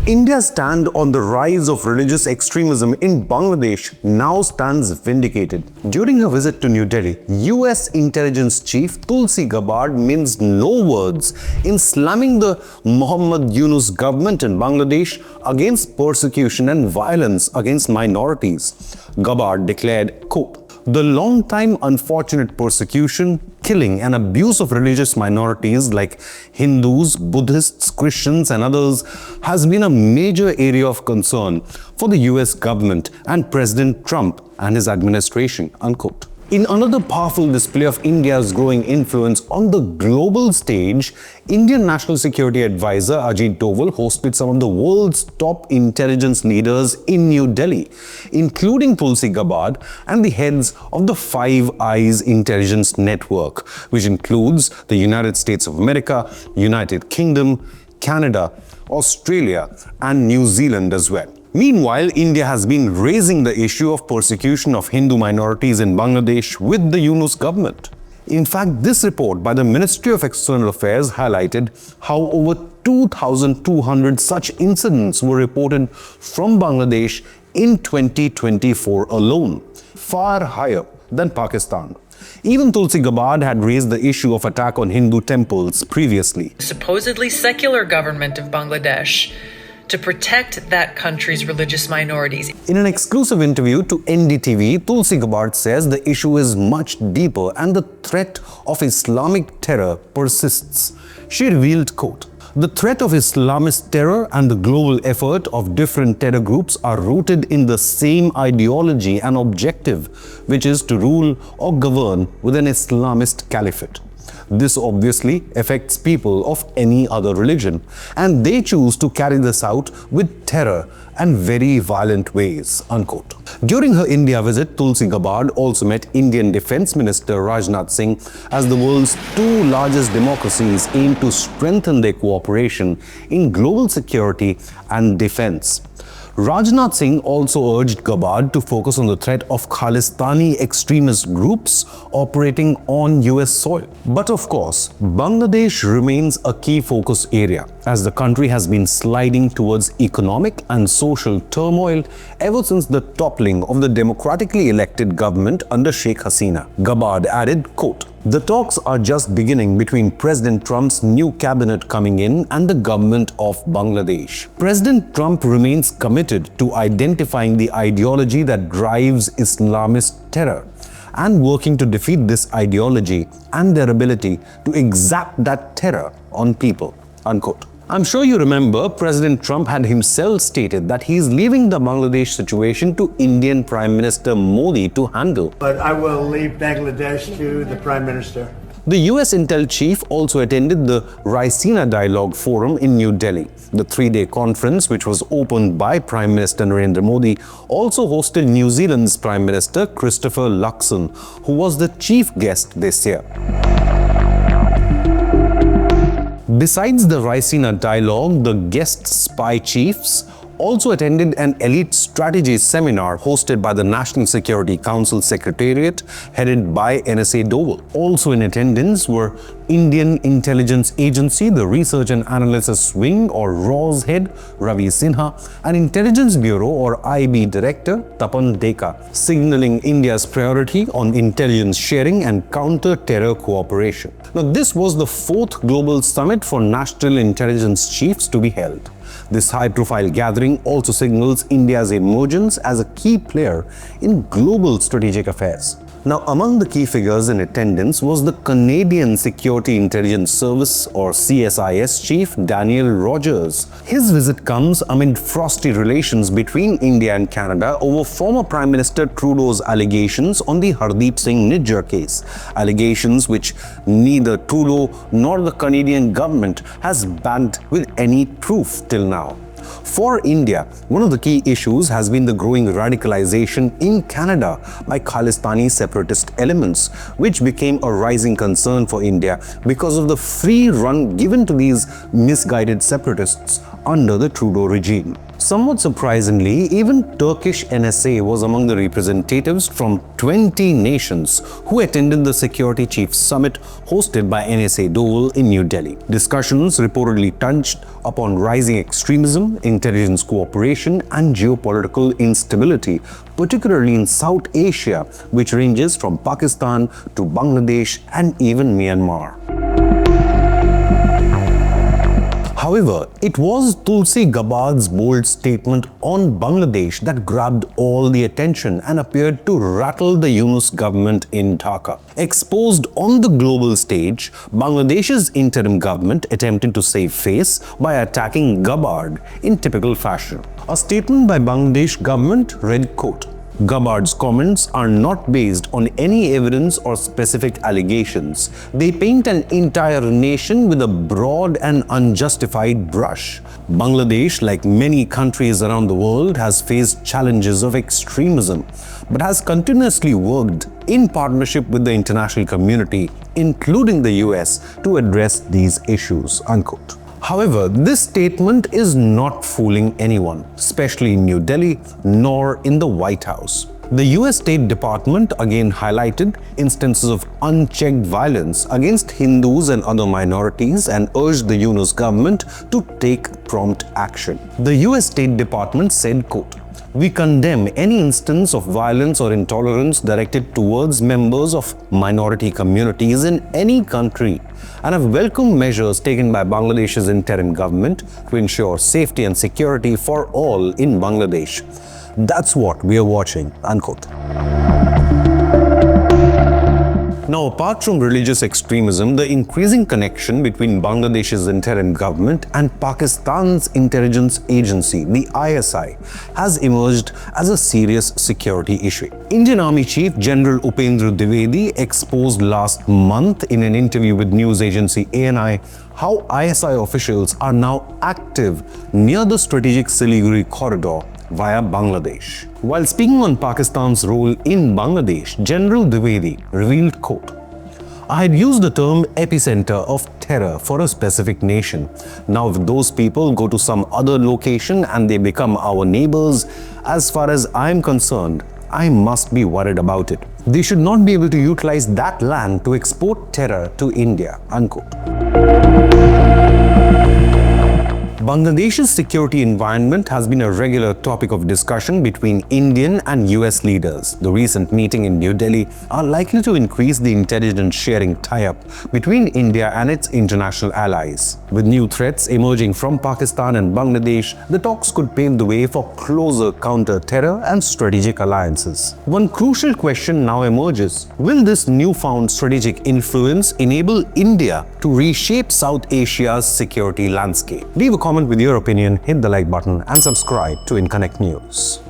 India's stand on the rise of religious extremism in Bangladesh now stands vindicated. During her visit to New Delhi, US intelligence chief Tulsi Gabbard minced no words in slamming the Muhammad Yunus government in Bangladesh against persecution and violence against minorities. Gabbard declared, quote, "The long-time unfortunate persecution, killing and abuse of religious minorities like Hindus, Buddhists, Christians and others has been a major area of concern for the US government and President Trump and his administration," unquote. In another powerful display of India's growing influence on the global stage, Indian National Security Advisor Ajit Doval hosted some of the world's top intelligence leaders in New Delhi, including Tulsi Gabbard and the heads of the Five Eyes intelligence network, which includes the United States of America, United Kingdom, Canada, Australia, and New Zealand as well. Meanwhile, India has been raising the issue of persecution of Hindu minorities in Bangladesh with the Yunus government. In fact, this report by the Ministry of External Affairs highlighted how over 2,200 such incidents were reported from Bangladesh in 2024 alone, far higher than Pakistan. Even Tulsi Gabbard had raised the issue of attack on Hindu temples previously. Supposedly secular government of Bangladesh to protect that country's religious minorities. In an exclusive interview to NDTV, Tulsi Gabbard says the issue is much deeper and the threat of Islamic terror persists. She revealed, quote, "The threat of Islamist terror and the global effort of different terror groups are rooted in the same ideology and objective, which is to rule or govern with an Islamist caliphate. This obviously affects people of any other religion, and they choose to carry this out with terror and very violent ways," unquote. During her India visit, Tulsi Gabbard also met Indian Defence Minister Rajnath Singh as the world's two largest democracies aim to strengthen their cooperation in global security and defence. Rajnath Singh also urged Gabbard to focus on the threat of Khalistani extremist groups operating on US soil. But of course, Bangladesh remains a key focus area as the country has been sliding towards economic and social turmoil ever since the toppling of the democratically elected government under Sheikh Hasina. Gabbard added, quote, "The talks are just beginning between President Trump's new cabinet coming in and the government of Bangladesh. President Trump remains committed to identifying the ideology that drives Islamist terror and working to defeat this ideology and their ability to exact that terror on people," unquote. I'm sure you remember President Trump had himself stated that he is leaving the Bangladesh situation to Indian Prime Minister Modi to handle. But I will leave Bangladesh to the Prime Minister. The US Intel chief also attended the Raisina Dialogue Forum in New Delhi. The three-day conference, which was opened by Prime Minister Narendra Modi, also hosted New Zealand's Prime Minister Christopher Luxon, who was the chief guest this year. Besides the Raisina Dialogue, the guest spy chiefs also attended an elite strategy seminar hosted by the National Security Council Secretariat headed by NSA Doval. Also in attendance were Indian Intelligence Agency, the Research and Analysis Wing or RAW's head Ravi Sinha, and Intelligence Bureau or IB Director Tapan Deka, signaling India's priority on intelligence sharing and counter-terror cooperation. Now, this was the fourth global summit for national intelligence chiefs to be held. This high-profile gathering also signals India's emergence as a key player in global strategic affairs. Now, among the key figures in attendance was the Canadian Security Intelligence Service or CSIS chief Daniel Rogers. His visit comes amid frosty relations between India and Canada over former Prime Minister Trudeau's allegations on the Hardeep Singh Nijjar case, allegations which neither Trudeau nor the Canadian government has backed with any proof till now. For India, one of the key issues has been the growing radicalization in Canada by Khalistani separatist elements, which became a rising concern for India because of the free run given to these misguided separatists under the Trudeau regime. Somewhat surprisingly, even Turkish NSA was among the representatives from 20 nations who attended the Security Chiefs Summit hosted by NSA Doval in New Delhi. Discussions reportedly touched upon rising extremism, intelligence cooperation, and geopolitical instability, particularly in South Asia, which ranges from Pakistan to Bangladesh and even Myanmar. However, it was Tulsi Gabbard's bold statement on Bangladesh that grabbed all the attention and appeared to rattle the Yunus government in Dhaka. Exposed on the global stage, Bangladesh's interim government attempted to save face by attacking Gabbard in typical fashion. A statement by Bangladesh government read, quote, Gabbard's comments are not based on any evidence or specific allegations. They paint an entire nation with a broad and unjustified brush. Bangladesh, like many countries around the world, has faced challenges of extremism, but has continuously worked in partnership with the international community, including the US, to address these issues, unquote. However, this statement is not fooling anyone, especially in New Delhi, nor in the White House. The US State Department again highlighted instances of unchecked violence against Hindus and other minorities and urged the Yunus government to take prompt action. The US State Department said, quote, we condemn any instance of violence or intolerance directed towards members of minority communities in any country and have welcomed measures taken by Bangladesh's interim government to ensure safety and security for all in Bangladesh. That's what we are watching, unquote. Now, apart from religious extremism, the increasing connection between Bangladesh's interim government and Pakistan's intelligence agency, the ISI, has emerged as a serious security issue. Indian Army Chief General Upendra Dwivedi exposed last month in an interview with news agency ANI how ISI officials are now active near the strategic Siliguri corridor via Bangladesh. While speaking on Pakistan's role in Bangladesh, General Dwivedi revealed, quote, I had used the term epicenter of terror for a specific nation. Now if those people go to some other location and they become our neighbors, as far as I'm concerned, I must be worried about it. They should not be able to utilize that land to export terror to India, unquote. Bangladesh's security environment has been a regular topic of discussion between Indian and US leaders. The recent meeting in New Delhi are likely to increase the intelligence sharing tie-up between India and its international allies. With new threats emerging from Pakistan and Bangladesh, the talks could pave the way for closer counter-terror and strategic alliances. One crucial question now emerges: will this newfound strategic influence enable India to reshape South Asia's security landscape? Leave a comment with your opinion, hit the like button and subscribe to Inconnect News.